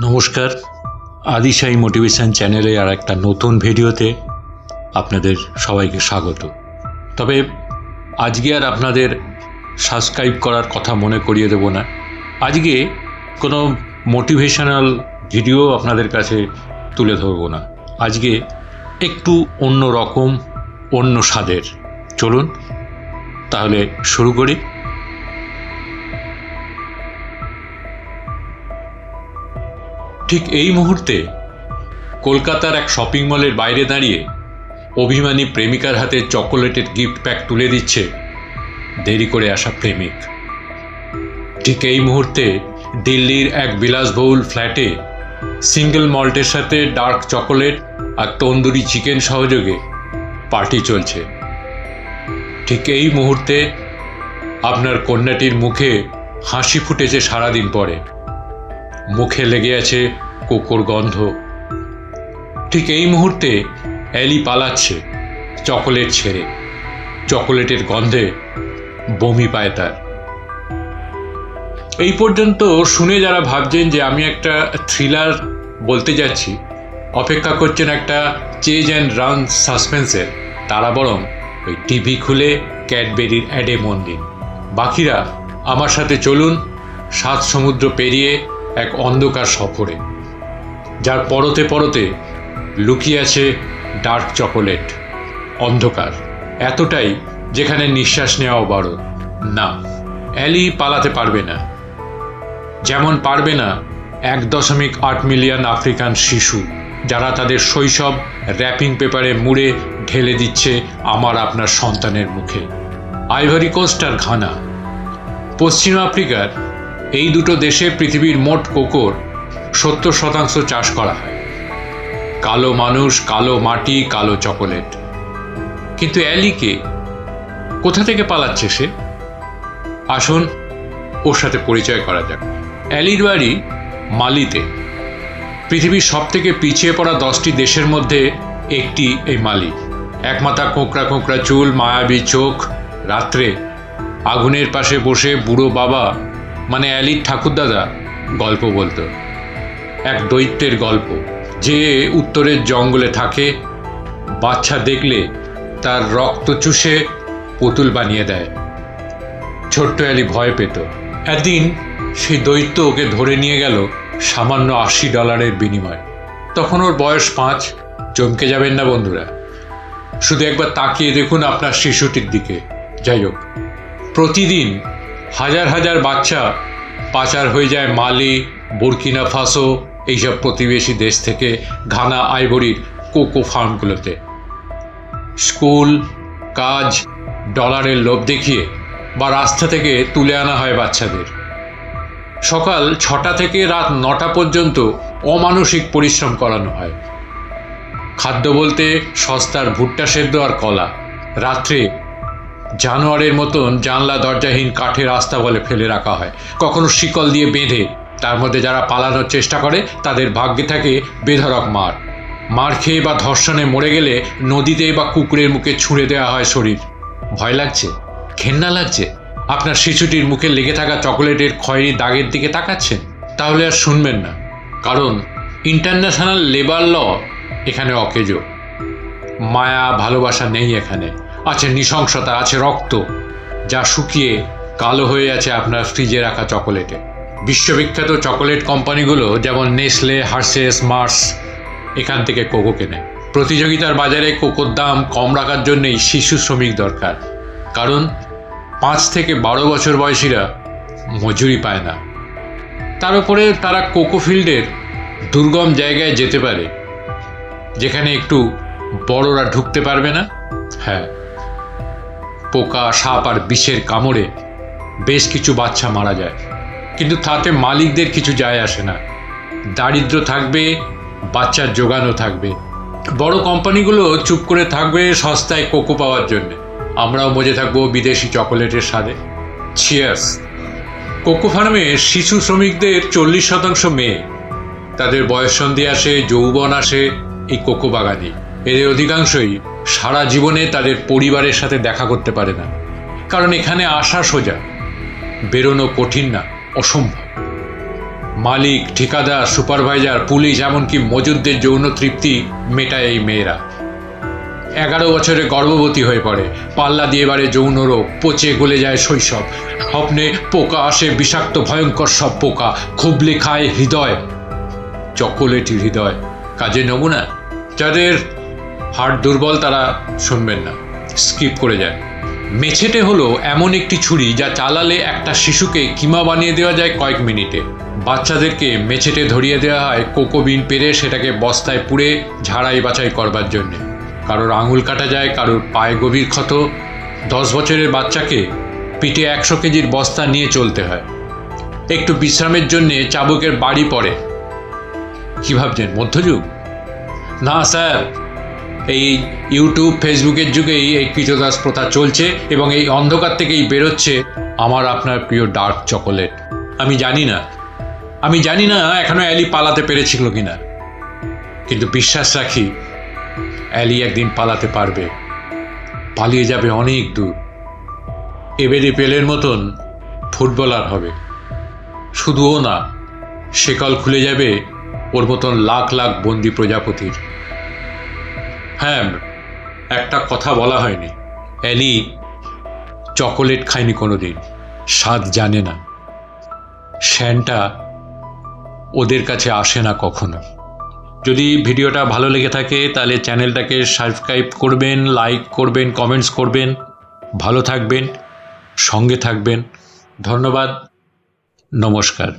নমস্কার, আদিশাই মোটিভেশন চ্যানেলে আর একটা নতুন ভিডিওতে আপনাদের সবাইকে স্বাগত। তবে আজকে আর আপনাদের সাবস্ক্রাইব করার কথা মনে করিয়ে দেব না। আজকে কোনো মোটিভেশনাল ভিডিও আপনাদের কাছে তুলে ধরব না। আজকে একটু অন্য রকম, অন্য স্বাদের। চলুন তাহলে শুরু করি। ঠিক এই মুহূর্তে কলকাতার এক শপিং মলের বাইরে দাঁড়িয়ে অভিমানী প্রেমিকার হাতে চকোলেটের গিফট প্যাক তুলে দিচ্ছে দেরি করে আসা প্রেমিক। ঠিক এই মুহূর্তে দিল্লির এক বিলাসবহুল ফ্ল্যাটে সিঙ্গেল মল্টের সাথে ডার্ক চকোলেট আর তন্দুরি চিকেন সহযোগে পার্টি চলছে। ঠিক এই মুহূর্তে আপনার কন্যাটির মুখে হাসি ফুটেছে সারাদিন পরে, মুখে লেগে আছে কোকোর গন্ধ। ঠিক এই মুহূর্তে অ্যালি পালাচ্ছে চকোলেট ছেড়ে, চকোলেটের গন্ধে বমি পায় তার। এই পর্যন্ত শুনে যারা ভাবছেন যে আমি একটা থ্রিলার বলতে যাচ্ছি, অপেক্ষা করছেন একটা চেজ অ্যান্ড রান সাসপেন্সের, তারা বরং ওই টিভি খুলে ক্যাডবেরির অ্যাডে মন দিন। বাকিরা আমার সাথে চলুন 7 সমুদ্র পেরিয়ে এক অন্ধকার সফরে, যার পরতে পরতে লুকিয়ে আছে ডার্ক চকোলেট। অন্ধকার এতটাই যেখানে নিঃশ্বাস নেওয়াও বড় না। অ্যালি পালাতে পারবে না, যেমন পারবে না 1.8 মিলিয়ন আফ্রিকান শিশু যারা তাদের শৈশব র্যাপিং পেপারে মুড়ে ঢেলে দিচ্ছে আমার আপনার সন্তানের মুখে। আইভরি কোস্ট আর ঘানা, পশ্চিম আফ্রিকার এই দুটো দেশে পৃথিবীর মোট কোকোর 70% চাষ করা হয়। কালো মানুষ, কালো মাটি, কালো চকোলেট। কিন্তু অ্যালিকে কোথা থেকে পালাচ্ছে সে? আসুন ওর সাথে পরিচয় করা যাক। অ্যালির বাড়ি মালিতে। পৃথিবীর সব থেকে পিছিয়ে পড়া 10টি দেশের মধ্যে একটি এই মালি। একমাথা কোঁকড়া কোঁকড়া চুল, মায়াবী চোখ। রাত্রে আগুনের পাশে বসে বুড়ো বাবা মানে অ্যালির ঠাকুরদাদা গল্প বলতো, এক দৈত্যের গল্প, যে উত্তরের জঙ্গলে থাকে, বাচ্চা দেখলে তার রক্ত চুষে পুতুল বানিয়ে দেয়। ছোট্ট অ্যালি ভয় পেত। একদিন সেই দৈত্য ওকে ধরে নিয়ে গেল সামান্য $80 বিনিময়। তখন ওর বয়স 5। চমকে যাবেন না বন্ধুরা, শুধু একবার তাকিয়ে দেখুন আপনার শিশুটির দিকে। যাই হোক, প্রতিদিন হাজার হাজার বাচ্চা পাচার হয়ে যায় মালি, বুর্কিনা ফাসো এইসব প্রতিবেশী দেশ থেকে ঘানা, আইভরির কোকো ফার্মগুলোতে। স্কুল, কাজ, ডলারের লোভ দেখিয়ে বা রাস্তা থেকে তুলে আনা হয় বাচ্চাদের। সকাল 6টা থেকে রাত 9টা পর্যন্ত অমানসিক পরিশ্রম করানো হয়। খাদ্য বলতে সস্তার ভুট্টা সেদ্ধ আর কলা। রাত্রে জানোয়ারের মতন জানলা দরজাহীন কাঠের রাস্তা বলে ফেলে রাখা হয়, কখনো শিকল দিয়ে বেঁধে। তার মধ্যে যারা পালানোর চেষ্টা করে তাদের ভাগ্যে থাকে বেধড়ক মার। মার খেয়ে বা ধর্ষণে মরে গেলে নদীতে বা কুকুরের মুখে ছুঁড়ে দেওয়া হয় শরীর। ভয় লাগছে? ঘেন্না লাগছে? আপনার শিশুটির মুখে লেগে থাকা চকোলেটের খয়েরি দাগের দিকে তাকাচ্ছেন? তাহলে আর শুনবেন না, কারণ ইন্টারন্যাশনাল লেবার ল এখানে অকেজো। মায়া ভালোবাসা নেই এখানে। আছে নৃশংসতা, আছে রক্ত, যা শুকিয়ে কালো হয়ে আছে আপনার ফ্রিজে রাখা চকোলেটে। বিশ্ববিখ্যাত চকোলেট কোম্পানিগুলো যেমন নেসলে, হার্শেস, মার্স এখান থেকে কোকো কেনে। প্রতিযোগিতার বাজারে কোকোর দাম কম রাখার জন্যই শিশু শ্রমিক দরকার, কারণ 5 থেকে 12 বছর বয়সীরা মজুরি পায় না। তার উপরে তারা কোকো ফিল্ডের দুর্গম জায়গায় যেতে পারে, যেখানে একটু বড়রা ঢুকতে পারবে না। হ্যাঁ, পোকা, সাপ আর বিষের কামড়ে বেশ কিছু বাচ্চা মারা যায়, কিন্তু তাতে মালিকদের কিছু যায় আসে না। দারিদ্র থাকবে, বাচ্চার যোগানও থাকবে। বড় কোম্পানিগুলো চুপ করে থাকবে সস্তায় কোকো পাওয়ার জন্য। আমরাও মজে থাকবো বিদেশি চকোলেটের স্বাদে। চিয়ার্স। কোকো ফার্মের শিশু শ্রমিকদের 40% মেয়ে। তাদের বয়ঃসন্ধি আসে, যৌবন আসে এই কোকো বাগানে। এদের অধিকাংশই সারা জীবনে তাদের পরিবারের সাথে দেখা করতে পারে না, কারণ এখানে আসা সোজা, বেরোনো কঠিন না, অসম্ভব। মালিক, ঠিকাদার, সুপারভাইজার, পুলিশ, এমনকি মজুরদের যৌন তৃপ্তি মেটায় এই মেয়েরা। 11 বছরে গর্ভবতী হয়ে পড়ে, পাল্লা দিয়ে বাড়ে যৌন রোগ, পচে গলে যায় শৈশব, স্বপ্নে পোকা আসে, বিষাক্ত ভয়ঙ্কর সব পোকা, খুবলে খায় হৃদয়, চকোলেটি হৃদয়। কাজে নমুনা, যাদের হার্ট দুর্বল তারা শুনবেন না, স্কিপ করে যায়। মেছেটে হলো এমন একটি ছুরি যা চালালে একটা শিশুকে কিমা বানিয়ে দেওয়া যায় কয়েক মিনিটে। বাচ্চাদেরকে মেছেটে ধরিয়ে দেওয়া হয় কোকোবিন পেরে সেটাকে বস্তায় পুড়ে ঝাড়াই বাছাই করবার জন্যে। কারোর আঙুল কাটা যায়, কারোর পায়ে গভীর ক্ষত। 10 বছরের বাচ্চাকে পিঠে 100 কেজির বস্তা নিয়ে চলতে হয়। একটু বিশ্রামের জন্যে চাবুকের বাড়ি পড়ে। কি ভাবছেন, মধ্যযুগ? না স্যার, এই ইউটিউব ফেসবুকের যুগেই এই কৃতদাস প্রথা চলছে এবং এই অন্ধকার থেকেই বেরোচ্ছে আমার আপনার প্রিয় ডার্ক চকোলেট। আমি জানি না এখনো অ্যালি পালাতে পেরেছিল কিনা, কিন্তু বিশ্বাস রাখি অ্যালি একদিন পালাতে পারবে, পালিয়ে যাবে অনেক দূর। এবেরি পেলের মতন ফুটবলার হবে। শুধু ও না, শেকল খুলে যাবে ওর মতন লাখ লাখ বন্দি প্রজাপতির। হ্যাঁ, একটা কথা বলা হয়নি, অ্যালি চকোলেট খায়নি কোনোদিন, স্বাদ জানে না, শ্যানটা ওদের কাছে আসে না কখনো। যদি ভিডিওটা ভালো লেগে থাকে তাহলে চ্যানেলটাকে সাবস্ক্রাইব করবেন, লাইক করবেন, কমেন্টস করবেন। ভালো থাকবেন, সঙ্গে থাকবেন। ধন্যবাদ, নমস্কার।